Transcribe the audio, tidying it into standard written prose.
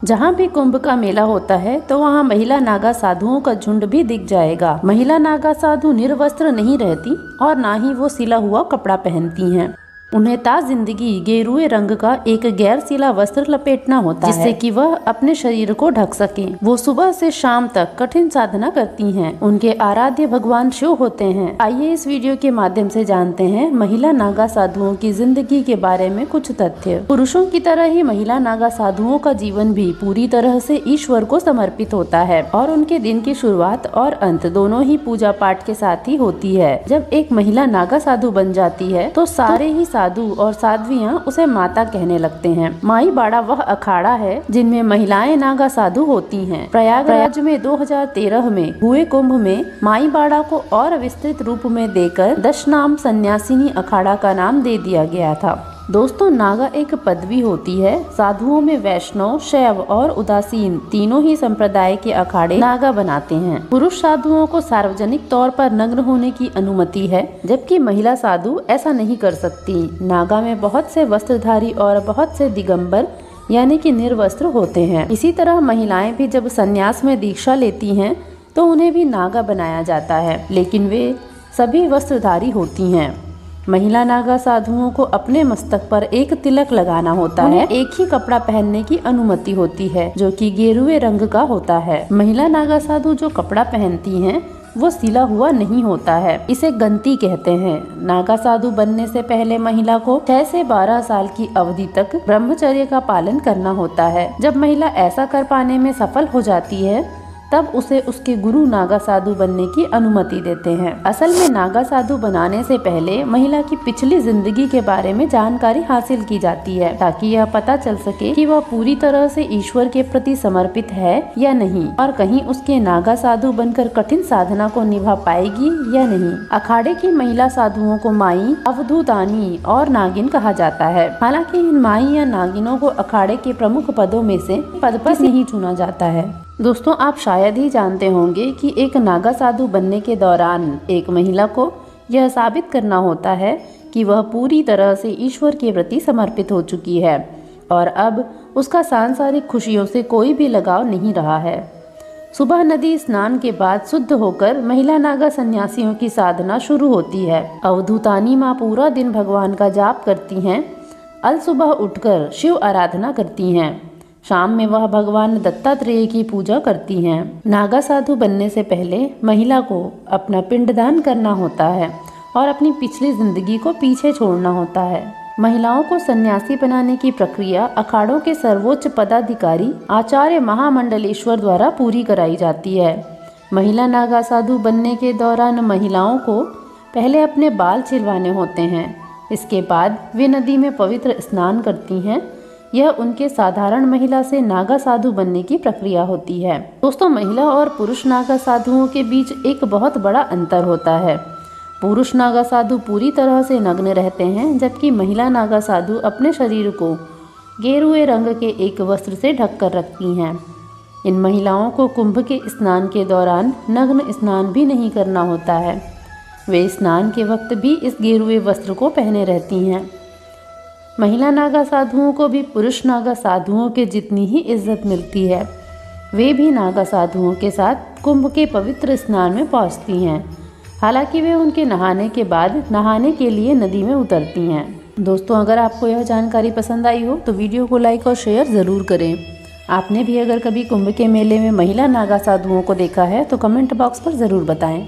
जहाँ भी कुंभ का मेला होता है तो वहाँ महिला नागा साधुओं का झुंड भी दिख जाएगा। महिला नागा साधु निर्वस्त्र नहीं रहती और ना ही वो सिला हुआ कपड़ा पहनती हैं। उन्हें ता जिंदगी गेरुए रंग का एक गैर सिला वस्त्र लपेटना होता है जिससे कि वह अपने शरीर को ढक सके। वो सुबह से शाम तक कठिन साधना करती हैं। उनके आराध्य भगवान शिव होते हैं। आइए इस वीडियो के माध्यम से जानते हैं महिला नागा साधुओं की जिंदगी के बारे में कुछ तथ्य। पुरुषों की तरह ही महिला नागा साधुओं का जीवन भी पूरी तरह से ईश्वर को समर्पित होता है और उनके दिन की शुरुआत और अंत दोनों ही पूजा पाठ के साथ ही होती है। जब एक महिला नागा साधु बन जाती है तो सारे ही साधु और साध्वियां उसे माता कहने लगते हैं। माई बाड़ा वह अखाड़ा है जिनमें महिलाएं नागा साधु होती हैं। प्रयागराज में 2013 में हुए कुंभ में माई बाड़ा को और विस्तृत रूप में देकर दशनाम सन्यासिनी अखाड़ा का नाम दे दिया गया था। दोस्तों, नागा एक पदवी होती है। साधुओं में वैष्णव, शैव और उदासीन तीनों ही संप्रदाय के अखाड़े नागा बनाते हैं। पुरुष साधुओं को सार्वजनिक तौर पर नग्न होने की अनुमति है, जबकि महिला साधु ऐसा नहीं कर सकती। नागा में बहुत से वस्त्रधारी और बहुत से दिगंबर यानी कि निर्वस्त्र होते हैं। इसी तरह महिलाएं भी जब संन्यास में दीक्षा लेती हैं तो उन्हें भी नागा बनाया जाता है, लेकिन वे सभी वस्त्रधारी होती हैं। महिला नागा साधुओं को अपने मस्तक पर एक तिलक लगाना होता है। एक ही कपड़ा पहनने की अनुमति होती है जो कि गेरुए रंग का होता है। महिला नागा साधु जो कपड़ा पहनती हैं वो सिला हुआ नहीं होता है, इसे गंती कहते हैं। नागा साधु बनने से पहले महिला को 6 से 12 साल की अवधि तक ब्रह्मचर्य का पालन करना होता है। जब महिला ऐसा कर पाने में सफल हो जाती है तब उसे उसके गुरु नागा साधु बनने की अनुमति देते हैं। असल में नागा साधु बनाने से पहले महिला की पिछली जिंदगी के बारे में जानकारी हासिल की जाती है ताकि यह पता चल सके कि वह पूरी तरह से ईश्वर के प्रति समर्पित है या नहीं और कहीं उसके नागा साधु बनकर कठिन साधना को निभा पाएगी या नहीं। अखाड़े की महिला साधुओं को माई, अवधूतानी और नागिन कहा जाता है। हालांकि इन माई या नागिनों को अखाड़े के प्रमुख पदों में से पद पर नहीं चुना जाता है। दोस्तों, आप शायद ही जानते होंगे कि एक नागा साधु बनने के दौरान एक महिला को यह साबित करना होता है कि वह पूरी तरह से ईश्वर के प्रति समर्पित हो चुकी है और अब उसका सांसारिक खुशियों से कोई भी लगाव नहीं रहा है। सुबह नदी स्नान के बाद शुद्ध होकर महिला नागा सन्यासियों की साधना शुरू होती है। अवधूतानी माँ पूरा दिन भगवान का जाप करती हैं। अल सुबह उठकर शिव आराधना करती हैं। शाम में वह भगवान दत्तात्रेय की पूजा करती हैं। नागा साधु बनने से पहले महिला को अपना पिंडदान करना होता है और अपनी पिछली जिंदगी को पीछे छोड़ना होता है। महिलाओं को सन्यासी बनाने की प्रक्रिया अखाड़ों के सर्वोच्च पदाधिकारी आचार्य महामंडलेश्वर द्वारा पूरी कराई जाती है। महिला नागा साधु बनने के दौरान महिलाओं को पहले अपने बाल छिलवाने होते हैं। इसके बाद वे नदी में पवित्र स्नान करती हैं। यह उनके साधारण महिला से नागा साधु बनने की प्रक्रिया होती है। दोस्तों, महिला और पुरुष नागा साधुओं के बीच एक बहुत बड़ा अंतर होता है। पुरुष नागा साधु पूरी तरह से नग्न रहते हैं, जबकि महिला नागा साधु अपने शरीर को गेरुए रंग के एक वस्त्र से ढक कर रखती हैं। इन महिलाओं को कुंभ के स्नान के दौरान नग्न स्नान भी नहीं करना होता है। वे स्नान के वक्त भी इस गेरुए वस्त्र को पहने रहती हैं। महिला नागा साधुओं को भी पुरुष नागा साधुओं के जितनी ही इज्जत मिलती है। वे भी नागा साधुओं के साथ कुंभ के पवित्र स्नान में पहुंचती हैं। हालांकि वे उनके नहाने के बाद नहाने के लिए नदी में उतरती हैं। दोस्तों, अगर आपको यह जानकारी पसंद आई हो तो वीडियो को लाइक और शेयर ज़रूर करें। आपने भी अगर कभी कुंभ के मेले में महिला नागा साधुओं को देखा है तो कमेंट बॉक्स पर ज़रूर बताएं।